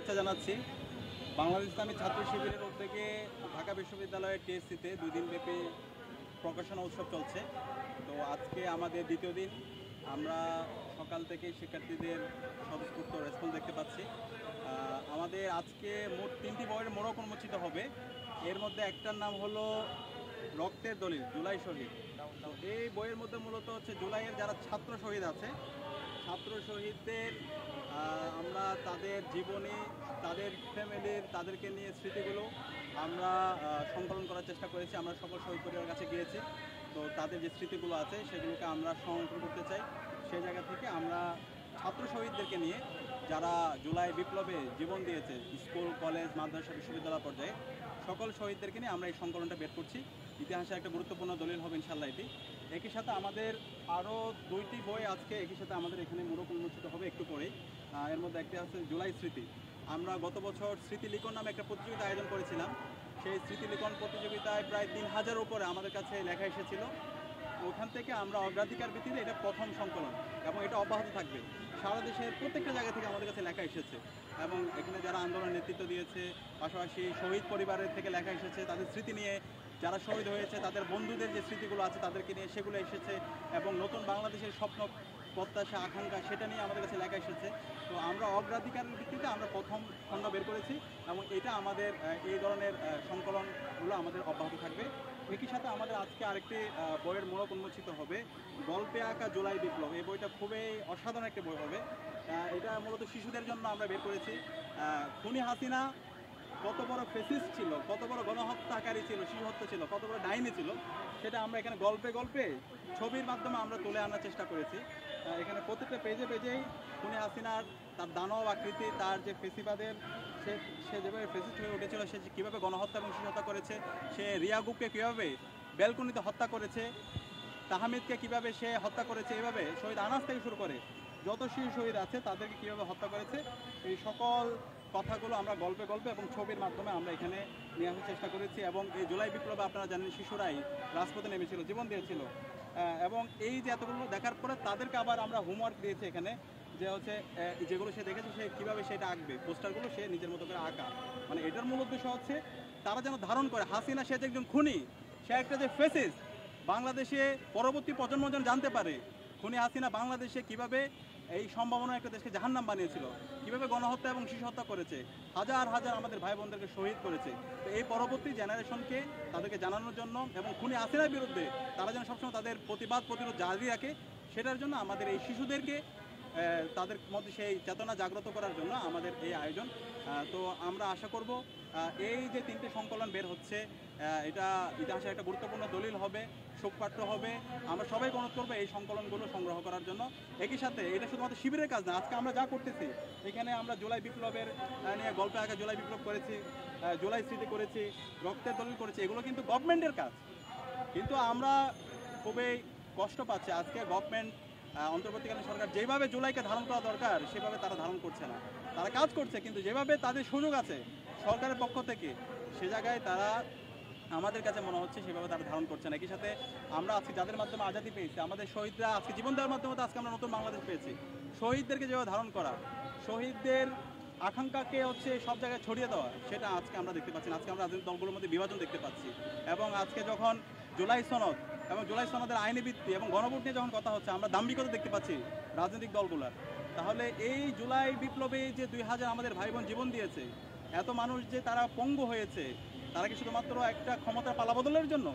শুভেচ্ছা জানাচ্ছি। বাংলাদেশ ইসলামী ছাত্র শিবিরের উদ্যোগে ঢাকা বিশ্ববিদ্যালয়ের টিএসসিতে 2 দিনব্যাপী প্রকাশনা উৎসব চলছে। তো আজকে আমাদের দ্বিতীয় দিন। আমরা সকাল থেকেই শিক্ষার্থীদের স্বতঃস্ফূর্ত রেসপন্স দেখতে পাচ্ছি। আমাদের আজকে মোট 3টি বইয়ের মোড়ক উন্মোচিত হবে। এর মধ্যে একটার নাম হলো রক্তের দলিল জুলাই শহীদ। তো এই বইয়ের মধ্যে মূলত হচ্ছে জুলাইয়ের যারা ছাত্র শহীদ আছে, ছাত্র শহীদদের আমরা তাদের জীবনী, তাদের ফ্যামিলির, তাদেরকে নিয়ে স্মৃতিগুলো আমরা সংকলন করার চেষ্টা করেছি। আমরা সকল শহীদ পরিবারের কাছে গিয়েছি। তো তাদের যে স্মৃতিগুলো আছে সেগুলোকে আমরা সংরক্ষণ করতে চাই। সেই জায়গা থেকে আমরা ছাত্র শহীদদেরকে নিয়ে যারা জুলাই বিপ্লবে জীবন দিয়েছে, স্কুল, কলেজ, মাদ্রাসা, বিশ্ববিদ্যালয় পর্যায়ে সকল শহীদদেরকে নিয়ে আমরা এই সংকলনটা বের করছি। ইতিহাসের একটা গুরুত্বপূর্ণ দলিল হবে ইনশাআল্লাহ এটি। একই সাথে আমাদের আরও 2টি বই আজকে একই সাথে আমাদের এখানে মোড়ক উন্মোচিত হবে একটু পরেই। এর মধ্যে একটি আছে জুলাই স্মৃতি। আমরা গত বছর স্মৃতি লিখন নামে একটা প্রতিযোগিতা আয়োজন করেছিলাম। সেই স্মৃতি লিখন প্রতিযোগিতায় প্রায় 3000 উপরে আমাদের কাছে লেখা এসেছিল। ওখান থেকে আমরা অগ্রাধিকার ভিত্তিতে এটা প্রথম সংকলন এবং এটা অব্যাহত থাকবে। সারা দেশের প্রত্যেকটা জায়গা থেকে আমাদের কাছে লেখা এসেছে এবং এখানে যারা আন্দোলনের নেতৃত্ব দিয়েছে, পাশাপাশি শহীদ পরিবারের থেকে লেখা এসেছে, তাদের স্মৃতি নিয়ে, যারা শহীদ হয়েছে তাদের বন্ধুদের যে স্মৃতিগুলো আছে তাদেরকে নিয়ে সেগুলো এসেছে এবং নতুন বাংলাদেশের স্বপ্ন, প্রত্যাশা, আকাঙ্ক্ষা সেটা নিয়ে আমাদের কাছে লেখা এসেছে। তো আমরা অগ্রাধিকারের ভিত্তিতে আমরা প্রথম খণ্ড বের করেছি এবং এটা আমাদের এই ধরনের সংকলনগুলো আমাদের অব্যাহত থাকবে। একই সাথে আমাদের আজকে আরেকটি বইয়ের মোড়ক উন্মোচিত হবে, গল্পে আঁকা জুলাই বিপ্লব। এই বইটা খুবই অসাধারণ একটি বই হবে। এটা মূলত শিশুদের জন্য আমরা বের করেছি। খুনি হাসিনা কত বড় ফেসিস্ট ছিল, কত বড় গণহত্যাকারী ছিল, শিশু হত্যা ছিল, কত বড় ডাইনি ছিল, সেটা আমরা এখানে গল্পে গল্পে ছবির মাধ্যমে আমরা তুলে আনার চেষ্টা করেছি। এখানে প্রত্যেকটা পেজে পেজেই খুনি হাসিনার তার দানব আকৃতি, তার যে ফেসিবাদের সে যেভাবে ফেসিস্ট হয়ে উঠেছিল, সে কীভাবে গণহত্যা এবং শিশু হত্যা করেছে, সে রিয়াগুপকে কীভাবে বেলকুনিতে হত্যা করেছে, তাহমিদকে কীভাবে সে হত্যা করেছে, এভাবে শহীদ আনাস থেকে শুরু করে যত শিশু শহীদ আছে তাদেরকে কীভাবে হত্যা করেছে, এই সকল কথাগুলো আমরা গল্পে গল্পে এবং ছবির মাধ্যমে আমরা এখানে নিয়ে আসার চেষ্টা করেছি। এবং এই জুলাই বিপ্লবে আপনারা জানেন শিশুরাই রাজপথে নেমেছিল, জীবন দিয়েছিল এবং এই যে এতগুলো দেখার পরে তাদেরকে আবার আমরা হোমওয়ার্ক দিয়েছি এখানে, যে হচ্ছে যেগুলো সে দেখেছে সে কীভাবে সেটা আঁকবে, পোস্টারগুলো সে নিজের মতো করে আঁকা। মানে এটার মূল উদ্দেশ্য হচ্ছে তারা যেন ধারণ করে হাসিনা সে যে একজন খুনি, সে একটা যে ফেসিস, বাংলাদেশে পরবর্তী প্রজন্ম যেন জানতে পারে খুনি হাসিনা বাংলাদেশে কিভাবে এই সম্ভাবনা একটা দেশকে জাহান্নাম বানিয়েছিল, কিভাবে গণহত্যা এবং শিশু হত্যা করেছে, হাজার হাজার আমাদের ভাই বোনদেরকে শহীদ করেছে। তো এই পরবর্তী জেনারেশনকে তাদেরকে জানানোর জন্য এবং খুনি হাসিনার বিরুদ্ধে তারা যেন সবসময় তাদের প্রতিবাদ প্রতিরোধ জারি রাখে, সেটার জন্য আমাদের এই শিশুদেরকে তাদের মধ্যে সেই চেতনা জাগ্রত করার জন্য আমাদের এই আয়োজন। তো আমরা আশা করব এই যে 3টে সংকলন বের হচ্ছে, এটা ইতিহাসের একটা গুরুত্বপূর্ণ দলিল হবে, শোকপাঠ্য হবে। আমরা সবাই অনুরোধ করবো এই সংকলনগুলো সংগ্রহ করার জন্য। একই সাথে এটা শুধুমাত্র শিবিরের কাজ না, আজকে আমরা যা করতেছি এখানে আমরা জুলাই বিপ্লবের নিয়ে গল্পে আঁকা জুলাই বিপ্লব করেছি, জুলাই স্মৃতি করেছি, রক্তের দলিল করেছি, এগুলো কিন্তু গভর্নমেন্টের কাজ। কিন্তু আমরা খুবই কষ্ট পাচ্ছি আজকে গভর্নমেন্ট, অন্তর্বর্তীকালীন সরকার যেভাবে জুলাইকে ধারণ করা দরকার সেভাবে তারা ধারণ করছে না। তারা কাজ করছে কিন্তু যেভাবে তাদের সুযোগ আছে সরকারের পক্ষ থেকে, সে জায়গায় তারা আমাদের কাছে মনে হচ্ছে সেভাবে তারা ধারণ করছে না। একই সাথে আমরা আজকে যাদের মাধ্যমে আজাদি পেয়েছি, আমাদের শহীদরা আজকে জীবন দেওয়ার মাধ্যমে আজকে আমরা নতুন বাংলাদেশ পেয়েছি। শহীদদেরকে যেভাবে ধারণ করা, শহীদদের আকাঙ্ক্ষাকে হচ্ছে সব জায়গায় ছড়িয়ে দেওয়া, সেটা আজকে আমরা দেখতে পাচ্ছি না। আজকে আমরা রাজনৈতিক দলগুলোর মধ্যে বিভাজন দেখতে পাচ্ছি এবং আজকে যখন জুলাই সনদ এবং জুলাই সনদের আইনি ভিত্তি এবং গণভোট নিয়ে যখন কথা হচ্ছে, আমরা দাম্ভিকতা দেখতে পাচ্ছি রাজনৈতিক দলগুলোর। তাহলে এই জুলাই বিপ্লবে যে 2000 আমাদের ভাই বোন জীবন দিয়েছে, এত মানুষ যে তারা পঙ্গু হয়েছে, তারা কি শুধুমাত্র একটা ক্ষমতার পালাবদলের জন্য?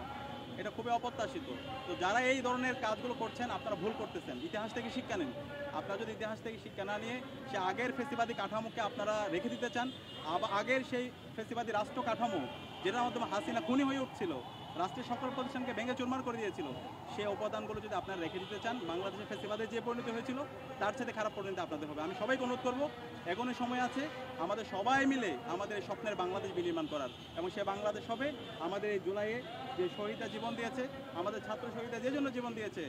এটা খুবই অপ্রত্যাশিত। তো যারা এই ধরনের কাজগুলো করছেন আপনারা ভুল করতেছেন। ইতিহাস থেকে শিক্ষা নিন। আপনারা যদি ইতিহাস থেকে শিক্ষা না নিয়ে সে আগের ফেসিবাদী কাঠামোকে আপনারা রেখে দিতে চান, আবার আগের সেই ফেসিবাদী রাষ্ট্র কাঠামো যেটার মাধ্যমে হাসিনা খুনি হয়ে উঠছিল, রাষ্ট্রের সকল প্রতিষ্ঠানকে ভেঙে চুরমার করে দিয়েছিল, সেই উপাদানগুলো যদি আপনারা রেখে দিতে চান, বাংলাদেশের ফেসিবাদের যে পরিণতি হয়েছিল তার সাথে খারাপ পরিণতি আপনাদের হবে। আমি সবাইকে অনুরোধ করবো, এখনই সময় আছে আমাদের সবাই মিলে আমাদের এই স্বপ্নের বাংলাদেশ বিনির্মাণ করার, এবং সে বাংলাদেশ হবে আমাদের এই জুলাইয়ে যে শহীদরা জীবন দিয়েছে, আমাদের ছাত্র শহীদরা যে জন্য জীবন দিয়েছে,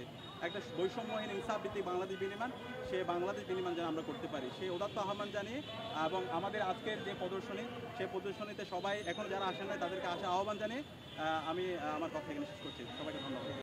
একটা বৈষম্যহীন ইনসাফ ভিত্তিক বাংলাদেশ বিনির্মাণ, সে বাংলাদেশ বিনির্মাণ যেন আমরা করতে পারি, সেই উদাত্ত আহ্বান জানিয়ে এবং আমাদের আজকের যে প্রদর্শনী, সেই প্রদর্শনীতে সবাই এখন যারা আসেন না তাদেরকে আসার আহ্বান জানিয়ে আমি আমার কথা এখানে শেষ করছি। সবাইকে ধন্যবাদ।